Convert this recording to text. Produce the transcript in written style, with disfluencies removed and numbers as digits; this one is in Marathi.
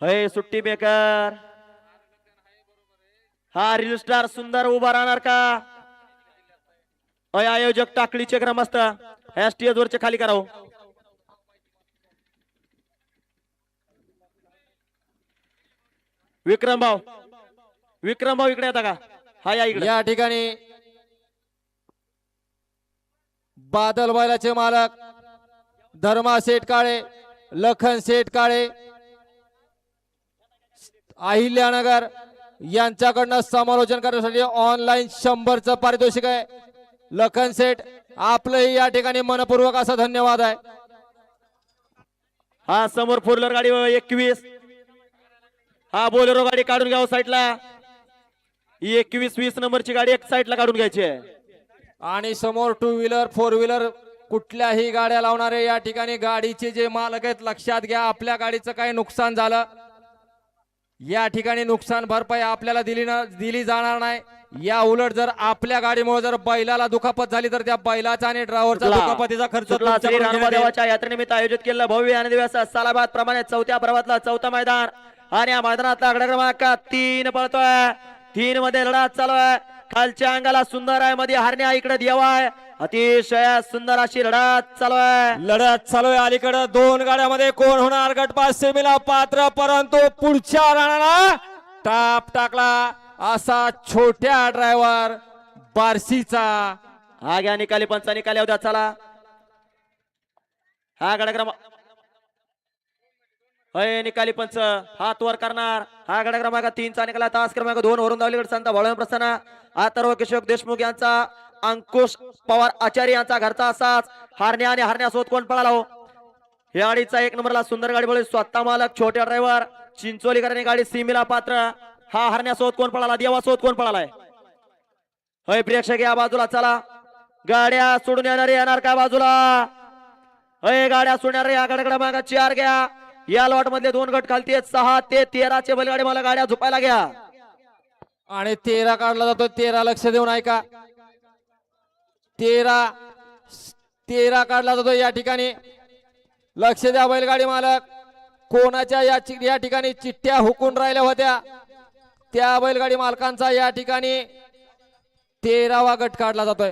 हे सुट्टी बेकर हा रील स्टार सुंदर उभा राहणार का? आयोजक टाकळीचे ग्रामस्थ ह्या स्टेज वरचे खाली करावं. विक्रम भाऊ इकडे येता का? हा या इकडे. या ठिकाणी बादल बैलाचे मालक धर्मा शेठ काळे, लखन शेठ काळे, अहिल्यानगर यांच्याकडनं समालोचन करण्यासाठी ऑनलाईन 100चं पारितोषिक आहे. लखन शेठ आपलंही या ठिकाणी मनपूर्वक असा धन्यवाद आहे. हा समोर फोर व्हीलर गाडी 21 हा बोलेरो गाडी काढून घ्यावं साईडला. 21-20 नंबरची गाडी एक साईडला काढून घ्यायची आहे. आणि समोर 2 व्हीलर 4 व्हीलर कुठल्याही गाड्या लावणारे या ठिकाणी गाडीचे जे मालक आहेत लक्षात घ्या. आपल्या गाडीचं काही नुकसान झालं या ठिकाणी नुकसान भरपाई आपल्याला दिली जाणार नाही. या उलट जर आपल्या गाडीमुळे जर बैलाला दुखापत झाली तर त्या बैलाचा आणि ड्रायव्हरचा दुखापतीचा खर्च श्री रामदेवाच्या यात्रेनिमित्त आयोजित केलेला भव्य आणि दिवस सालाबाद प्रमाणे चौथ्या प्रभातला चौथा मैदान आणि या मैदानातला आकडा क्रमांक 3 पळतोय. 3 मध्ये लढत चालू आहे. खालच्या अंगाला सुंदर आहे, मध्ये हरण्या इकडे देवा आहे. अतिशय सुंदर अशी लढत चालू आहे. अलीकडे 2 गाड्यामध्ये कोण होणार गटपास सेमीला पात्र, परंतु पुढच्या राणाला टाप टाकला असा छोट्या ड्रायव्हर बार्शीचा. हा घ्या निकाली पंचा निकाली होत्या. चला हा गाडा क्रमांक निकाली पंच हात वर करणार. हा गाडा क्रमांक 3चा निकाला तास क्रमांक 2 वरून दावलीगड संत भोळा प्रसन्न अथर्व केशव देशमुख यांचा अंकुश पवार आचार्य यांचा घरचा असाच हारण्या आणि हरण्यासोबत कोण पळाला हो. या गाडीचा 1 नंबरला सुंदर गाडी बोलली स्वतः मालक छोट्या ड्रायव्हर चिंचोलीकरांनी गाडी सीमेला पात्र. हा हरण्यासोबत कोण पळाला, देवासोबत कोण पळालाय. होय प्रेक्षक या बाजूला चला. गाड्या सोडून येणार का बाजूला. गाड्या सोडणारे या गाड्या क्रमांक 4 घ्या. या लॉट मधले 2 गट खालती 6 ते 13चे बैलगाडी मला गाड्या झोपायला घ्या. आणि 13 काढला जातो. 13 लक्ष देऊन ऐका. 13 काढला जातो या ठिकाणी. लक्ष द्या बैलगाडी मालक. कोणाच्या या ठिकाणी चिठ्ठ्या हुकून राहिल्या होत्या त्या बैलगाडी मालकांचा या ठिकाणी 13वा गट काढला जातोय.